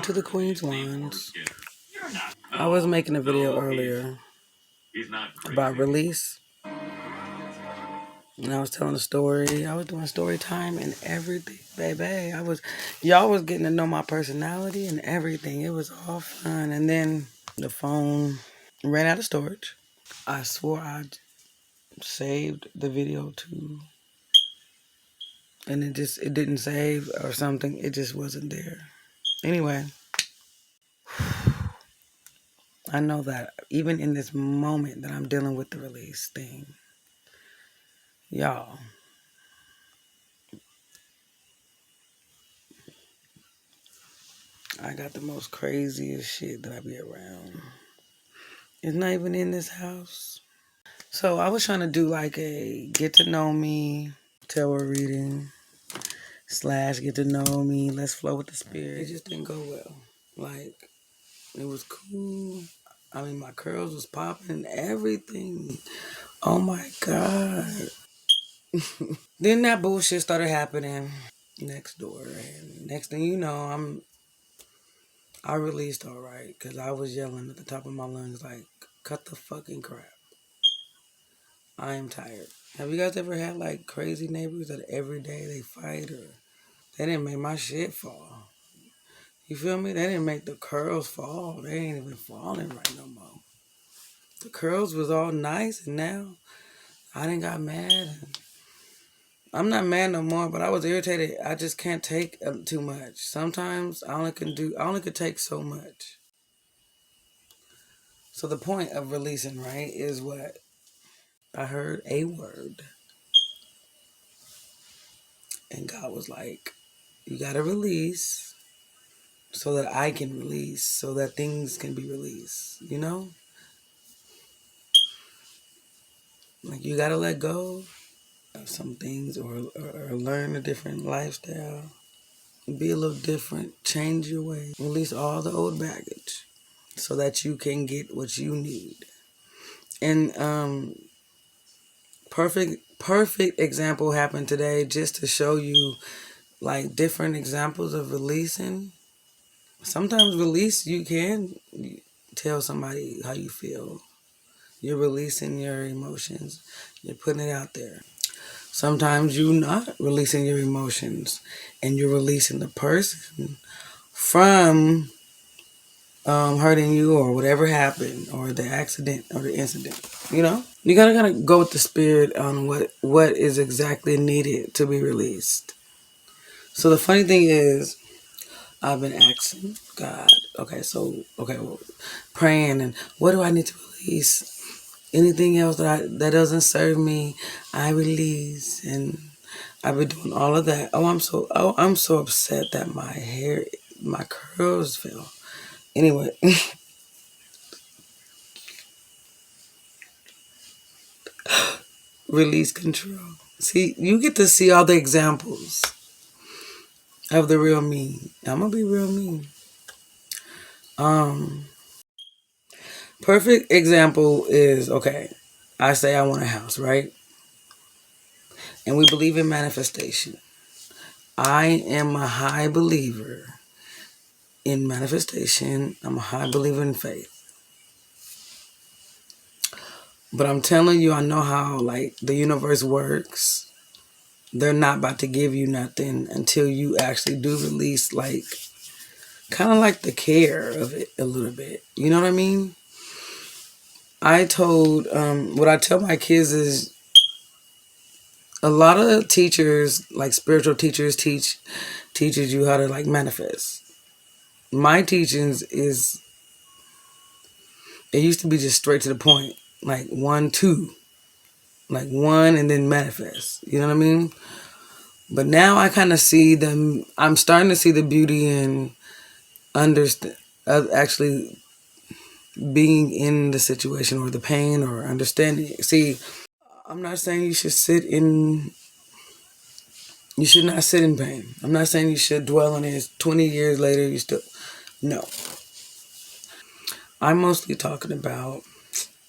Welcome to the Queen's Wands. I was making a video earlier about release, and I was telling a story. I was doing story time and everything, baby. Y'all was getting to know my personality and everything. It was all fun, and then the phone ran out of storage. I swore I saved the video too, and it didn't save or something. It just wasn't there. Anyway, I know that even in this moment that I'm dealing with the release thing, y'all, I got the most craziest shit that I be around. It's not even in this house. So I was trying to do like a get to know me tarot reading / get to know me. Let's flow with the spirit. It just didn't go well. Like, it was cool. I mean, my curls was popping, everything. Oh my God. Then that bullshit started happening next door. And next thing you know, I released all right because I was yelling at the top of my lungs like, cut the fucking crap. I am tired. Have you guys ever had like crazy neighbors that every day they fight or they didn't make my shit fall? You feel me? They didn't make the curls fall. They ain't even falling right no more. The curls was all nice and now I done got mad. I'm not mad no more, but I was irritated. I just can't take too much. Sometimes I only could take so much. So the point of releasing, right, is what? I heard a word. And God was like, you got to release so that I can release, so that things can be released, you know? Like, you got to let go of some things or learn a different lifestyle. Be a little different. Change your way. Release all the old baggage so that you can get what you need. And perfect example happened today just to show you like different examples of releasing. Sometimes release, you can tell somebody how you feel. You're releasing your emotions. You're putting it out there. Sometimes you're not releasing your emotions and you're releasing the person from hurting you or whatever happened or the accident or the incident, you know? You gotta go with the spirit on what is exactly needed to be released. So the funny thing is, I've been asking God, well, praying and what do I need to release? Anything else that doesn't serve me, I release. And I've been doing all of that. I'm so upset that my curls fell. Anyway, release control. See, you get to see all the examples of the real me. I'm gonna be real me. Perfect example is, okay, I say I want a house, right? And we believe in manifestation. I am a high believer in manifestation. I'm a high believer in faith. But I'm telling you, I know how like the universe works. They're not about to give you nothing until you actually do release, like, kind of like the care of it a little bit. You know what I mean? What I tell my kids is a lot of teachers, like spiritual teachers, teaches you how to like manifest. My teachings is, it used to be just straight to the point, like 1, 2, like 1 and then manifest. You know what I mean? But now I kind of see them. I'm starting to see the beauty in actually being in the situation or the pain or understanding it. See, I'm not saying you should you should not sit in pain. I'm not saying you should dwell on it. 20 years later, you still, no. I'm mostly talking about,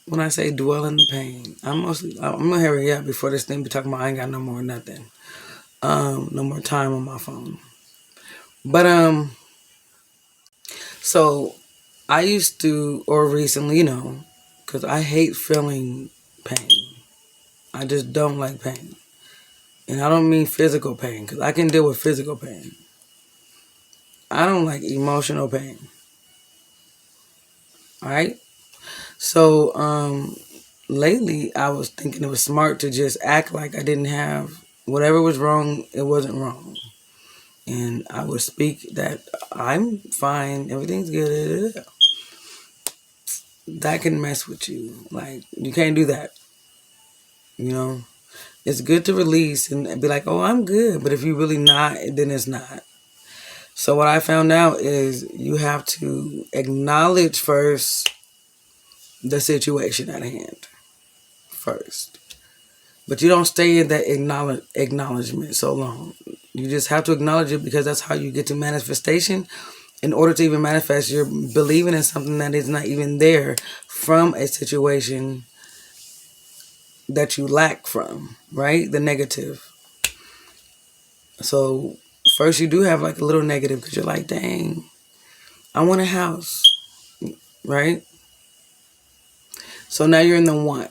when I say dwell in the pain, I'm gonna hurry up before this thing be talking about I ain't got no more nothing. No more time on my phone. But So I used to, or recently, because I hate feeling pain. I just don't like pain. And I don't mean physical pain, because I can deal with physical pain. I don't like emotional pain. All right? So, lately I was thinking it was smart to just act like I didn't have whatever was wrong, it wasn't wrong. And I would speak that I'm fine, everything's good. That can mess with you. Like, you can't do that. You know? It's good to release and be like, oh, I'm good. But if you're really not, then it's not. So what I found out is you have to acknowledge first the situation at hand first. But you don't stay in that acknowledgement so long. You just have to acknowledge it because that's how you get to manifestation. In order to even manifest, you're believing in something that is not even there from a situation that you lack from, right? The negative. So first you do have like a little negative because you're like, dang, I want a house, right? So now you're in the want.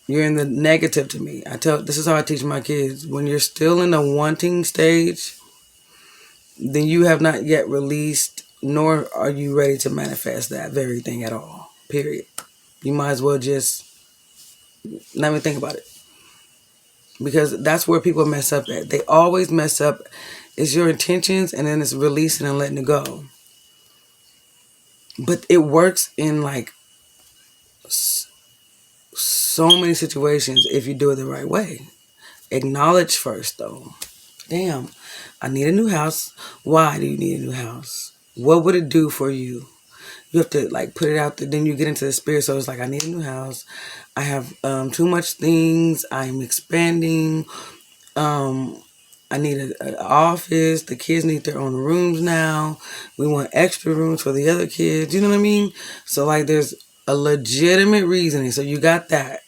You're in the negative to me. This is how I teach my kids. When you're still in the wanting stage, then you have not yet released, nor are you ready to manifest that very thing at all. Period. You might as well just not even think about it. Because that's where people mess up at. They always mess up. It's your intentions and then it's releasing and letting it go. But it works in like so many situations if you do it the right way. Acknowledge first though. Damn, I need a new house. Why do you need a new house? What would it do for you? You have to like put it out there. Then you get into the spirit. So it's like, I need a new house. I have too much things. I'm expanding. I need an office. The kids need their own rooms now. We want extra rooms for the other kids. You know what I mean? So like there's a legitimate reasoning. So you got that.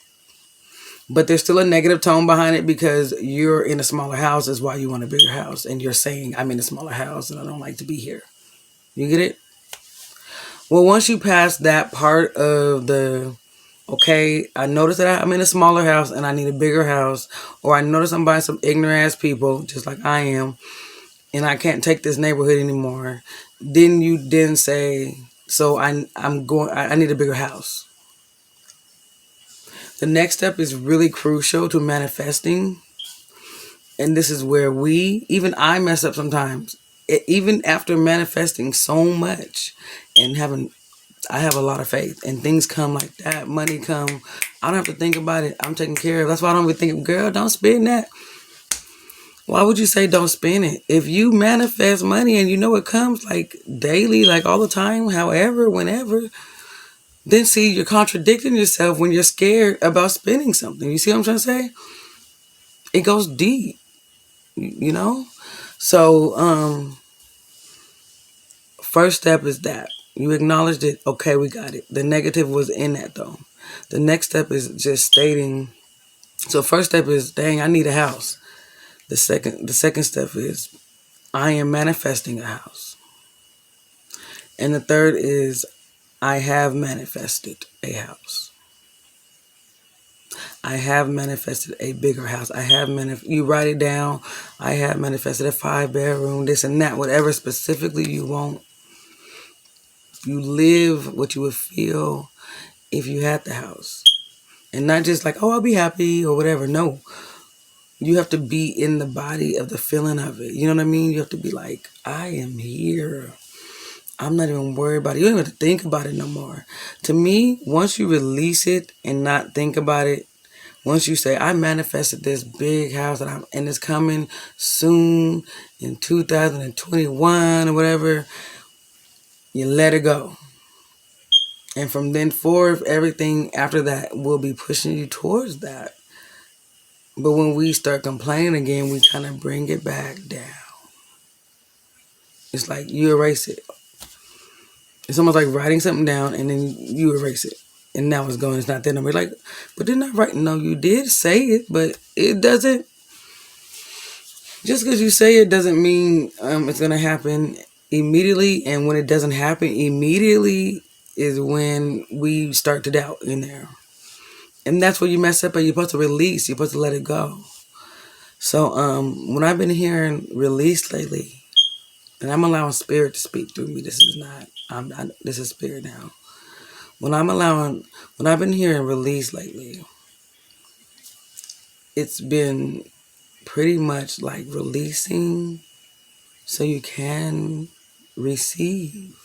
But there's still a negative tone behind it because you're in a smaller house is why you want a bigger house. And you're saying, I'm in a smaller house and I don't like to be here. You get it? Well, once you pass that part of okay, I noticed that I'm in a smaller house and I need a bigger house, or I notice I'm by some ignorant ass people, just like I am, and I can't take this neighborhood anymore, then you then say, so I need a bigger house. The next step is really crucial to manifesting, and this is where even I mess up sometimes. Even after manifesting so much and I have a lot of faith and things come like that. Money come. I don't have to think about it. I'm taken care of. That's why I don't even think, girl, don't spend that. Why would you say don't spend it? If you manifest money and you know it comes like daily, like all the time, however, whenever, then see, you're contradicting yourself when you're scared about spending something. You see what I'm trying to say? It goes deep, you know? So, first step is that. You acknowledged it. Okay, we got it. The negative was in that though. The next step is just stating. So first step is, dang, I need a house. The second step is, I am manifesting a house. And the third is, I have manifested a house. I have manifested a bigger house. You write it down. I have manifested a 5-bedroom, this and that, whatever specifically you want. You live what you would feel if you had the house. And not just like, oh, I'll be happy or whatever. No. You have to be in the body of the feeling of it. You know what I mean? You have to be like, I am here. I'm not even worried about it. You don't even have to think about it no more. To me, once you release it and not think about it, once you say, I manifested this big house and it's coming soon in 2021 or whatever, you let it go. And from then forth, everything after that will be pushing you towards that. But when we start complaining again, we kind of bring it back down. It's like you erase it. It's almost like writing something down and then you erase it. And now it's gone. It's not there no more. Like, but didn't I write? No, you did say it, but it doesn't. Just because you say it doesn't mean it's going to happen. immediately, and when it doesn't happen immediately is when we start to doubt in there. And that's where you mess up, and you're supposed to release, you're supposed to let it go. So when I've been hearing release lately, and I'm allowing spirit to speak through me, this is not, this is spirit now. When I've been hearing release lately, it's been pretty much like releasing so you can receive.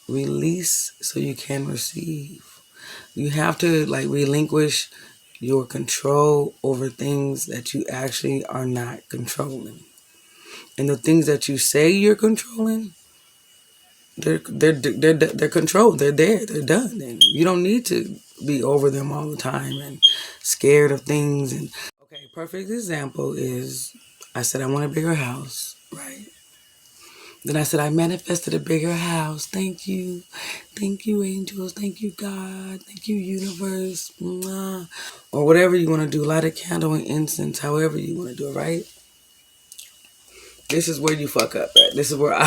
Release so you can receive. You have to like relinquish your control over things that you actually are not controlling. And the things that you say you're controlling, they're controlled. They're there. They're done. And you don't need to be over them all the time and scared of things. And okay, perfect example is I said I want a bigger house, right? Then I said I manifested a bigger house. Thank you. Thank you, angels. Thank you, God. Thank you, universe. Mwah. Or whatever you want to do. Light a candle and incense, however you want to do it, right? This is where you fuck up, right? This is where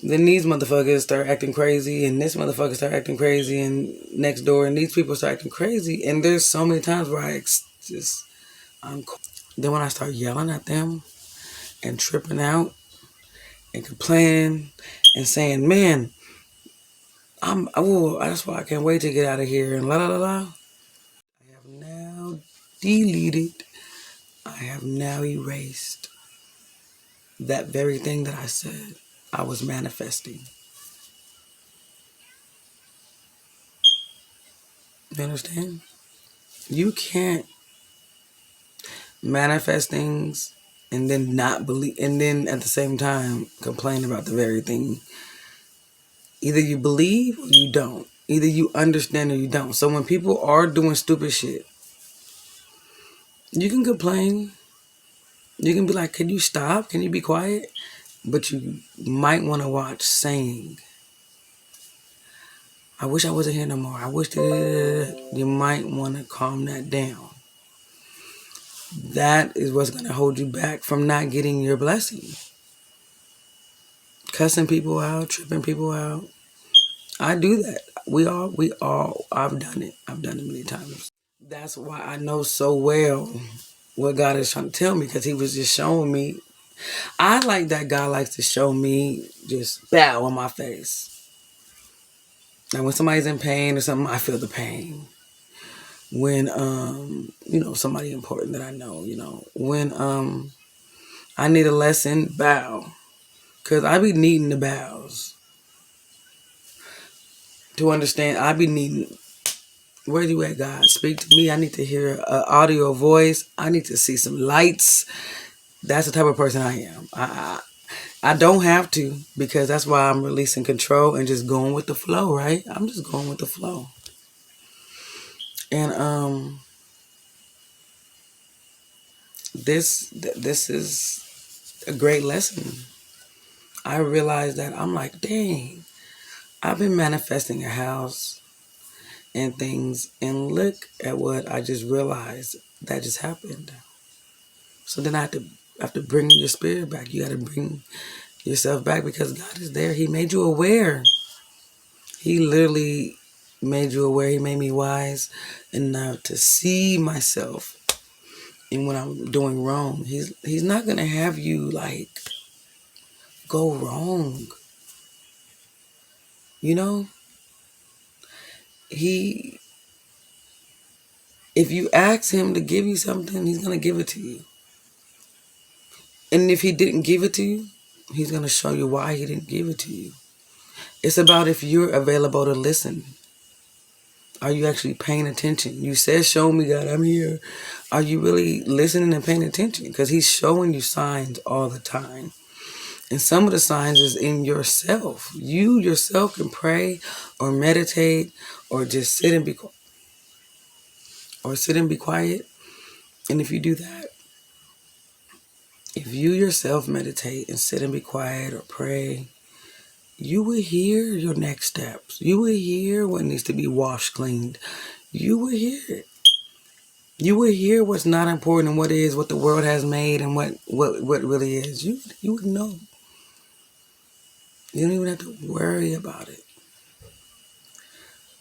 then these motherfuckers start acting crazy, and this motherfucker start acting crazy, and next door, and these people start acting crazy. And there's so many times where then when I start yelling at them and tripping out and complaining and saying, man, that's why I can't wait to get out of here and la la la la. I have now deleted, I have now erased that very thing that I said I was manifesting. You understand? You can't manifest things and then not believe, and then at the same time complain about the very thing. Either you believe or you don't. Either you understand or you don't. So when people are doing stupid shit, you can complain. You can be like, can you stop? Can you be quiet? But you might want to watch saying, I wish I wasn't here no more. I wish that you might want to calm that down. That is what's going to hold you back from not getting your blessing. Cussing people out, tripping people out. I do that. I've done it. I've done it many times. That's why I know so well what God is trying to tell me, because he was just showing me. I like that God likes to show me just bow in my face. And when somebody's in pain or something, I feel the pain. When, somebody important that I know, when I need a lesson, bow. Because I be needing the bows. To understand, I be needing, where you at, God? Speak to me. I need to hear an audio voice. I need to see some lights. That's the type of person I am. I don't have to, because that's why I'm releasing control and just going with the flow, right? I'm just going with the flow. And this is a great lesson. I realized that I'm like, dang, I've been manifesting a house and things, and look at what I just realized that just happened. So then I have to bring your spirit back. You got to bring yourself back, because God is there. He made you aware. He literally made you aware. He made me wise enough to see myself. And when I'm doing wrong, he's not gonna have you like go wrong. You know? If you ask him to give you something, he's gonna give it to you. And if he didn't give it to you, he's gonna show you why he didn't give it to you. It's about if you're available to listen. Are you actually paying attention? You said, show me, God, I'm here. Are you really listening and paying attention? Because he's showing you signs all the time. And some of the signs is in yourself. You yourself can pray or meditate or just sit and be quiet. And if you do that, if you yourself meditate and sit and be quiet or pray, you will hear your next steps. You will hear what needs to be washed, cleaned. You will hear it. You will hear what's not important and what is, what the world has made, and what really is. You would know. You don't even have to worry about it.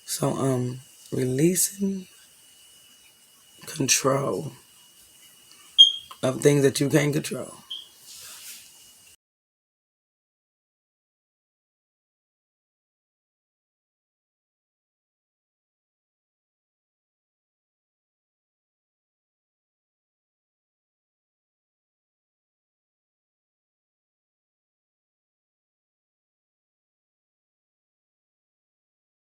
So, releasing control of things that you can't control.